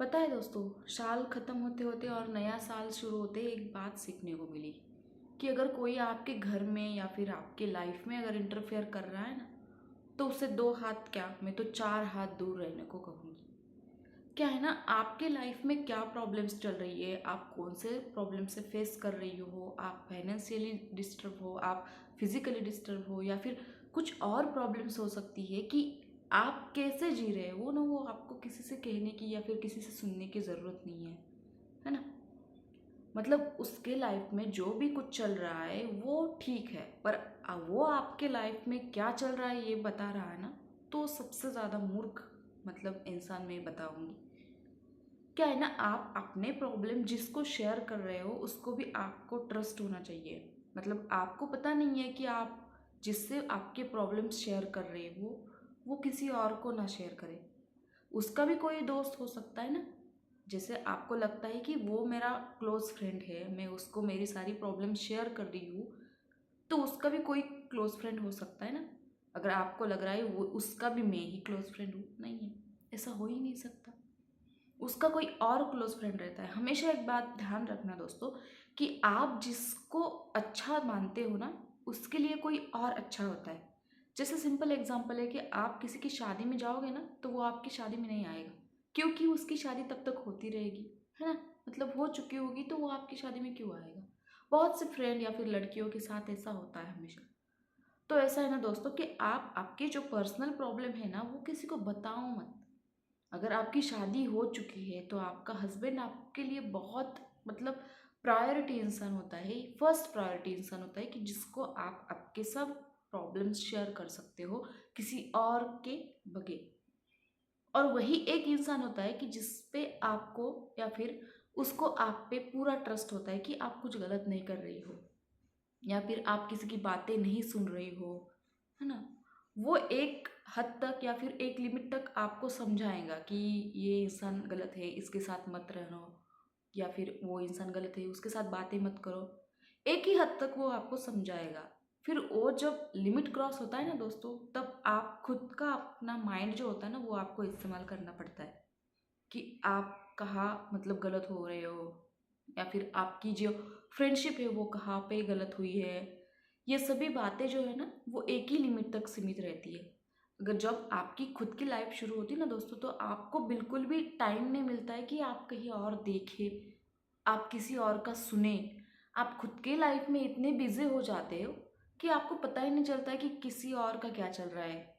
पता है दोस्तों, साल ख़त्म होते होते और नया साल शुरू होते एक बात सीखने को मिली कि अगर कोई आपके घर में या फिर आपके लाइफ में अगर इंटरफेयर कर रहा है ना, तो उससे दो हाथ क्या, मैं तो चार हाथ दूर रहने को कहूँगी। क्या है ना, आपके लाइफ में क्या प्रॉब्लम्स चल रही है, आप कौन से प्रॉब्लम से फेस कर रही हो, आप फाइनेंशियली डिस्टर्ब हो, आप फिजिकली डिस्टर्ब हो, या फिर कुछ और प्रॉब्लम्स हो सकती है कि आप कैसे जी रहे हो ना, वो आपको किसी से कहने की या फिर किसी से सुनने की ज़रूरत नहीं है ना। मतलब उसके लाइफ में जो भी कुछ चल रहा है वो ठीक है, पर वो आपके लाइफ में क्या चल रहा है ये बता रहा है ना, तो सबसे ज़्यादा मूर्ख मतलब इंसान मैं बताऊंगी। क्या है ना, आप अपने प्रॉब्लम जिसको शेयर कर रहे हो उसको भी आपको ट्रस्ट होना चाहिए। मतलब आपको पता नहीं है कि आप जिससे आपके प्रॉब्लम्स शेयर कर रहे हो वो किसी और को ना शेयर करे। उसका भी कोई दोस्त हो सकता है ना। जैसे आपको लगता है कि वो मेरा क्लोज फ्रेंड है, मैं उसको मेरी सारी प्रॉब्लम शेयर कर रही हूँ, तो उसका भी कोई क्लोज फ्रेंड हो सकता है ना। अगर आपको लग रहा है वो उसका भी मैं ही क्लोज फ्रेंड हूँ, नहीं है, ऐसा हो ही नहीं सकता। उसका कोई और क्लोज फ्रेंड रहता है। हमेशा एक बात ध्यान रखना दोस्तों, कि आप जिसको अच्छा मानते हो ना, उसके लिए कोई और अच्छा होता है। जैसे सिंपल एग्जांपल है कि आप किसी की शादी में जाओगे ना, तो वो आपकी शादी में नहीं आएगा, क्योंकि उसकी शादी तब तक होती रहेगी, है ना। मतलब हो चुकी होगी, तो वो आपकी शादी में क्यों आएगा। बहुत से फ्रेंड या फिर लड़कियों के साथ ऐसा होता है हमेशा। तो ऐसा है ना दोस्तों, कि आप आपकी जो पर्सनल प्रॉब्लम है ना, वो किसी को बताओ मत। अगर आपकी शादी हो चुकी है तो आपका हस्बैंड आपके लिए बहुत मतलब प्रायोरिटी इंसान होता है, फर्स्ट प्रायोरिटी इंसान होता है, कि जिसको आप आपके सब प्रॉब्लम्स शेयर कर सकते हो किसी और के बगैर। और वही एक इंसान होता है कि जिस पे आपको या फिर उसको आप पे पूरा ट्रस्ट होता है कि आप कुछ गलत नहीं कर रही हो, या फिर आप किसी की बातें नहीं सुन रही हो, है ना। वो एक हद तक या फिर एक लिमिट तक आपको समझाएगा कि ये इंसान गलत है, इसके साथ मत रहना, या फिर वो इंसान गलत है, उसके साथ बातें मत करो। एक ही हद तक वो आपको समझाएगा। फिर वो जब लिमिट क्रॉस होता है ना दोस्तों, तब आप खुद का अपना माइंड जो होता है ना, वो आपको इस्तेमाल करना पड़ता है कि आप कहाँ मतलब गलत हो रहे हो, या फिर आपकी जो फ्रेंडशिप है वो कहाँ पे गलत हुई है। ये सभी बातें जो है ना, वो एक ही लिमिट तक सीमित रहती है। अगर जब आपकी खुद की लाइफ शुरू होती है ना दोस्तों, तो आपको बिल्कुल भी टाइम नहीं मिलता है कि आप कहीं और देखें, आप किसी और का सुने। आप खुद के लाइफ में इतने बिजी हो जाते हो कि आपको पता ही नहीं चलता है कि किसी और का क्या चल रहा है।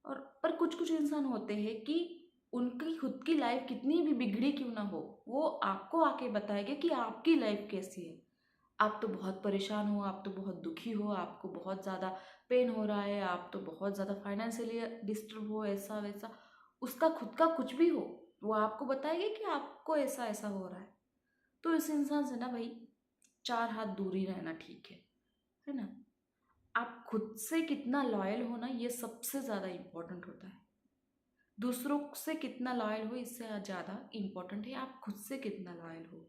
और पर कुछ कुछ इंसान होते हैं कि उनकी खुद की लाइफ कितनी भी बिगड़ी क्यों ना हो, वो आपको आके बताएंगे कि आपकी लाइफ कैसी है। आप तो बहुत परेशान हो, आप तो बहुत दुखी हो, आपको बहुत ज़्यादा पेन हो रहा है, आप तो बहुत ज़्यादा फाइनेंशियली डिस्टर्ब हो, ऐसा वैसा। उसका खुद का कुछ भी हो, वो आपको बताएंगे कि आपको ऐसा ऐसा हो रहा है। तो इस इंसान से ना भाई, चार हाथ दूर ही रहना ठीक है ना। आप खुद से कितना लॉयल हो ना, ये सबसे ज़्यादा इम्पोर्टेंट होता है। दूसरों से कितना लॉयल हो इससे ज़्यादा इम्पोर्टेंट है आप खुद से कितना लॉयल हो।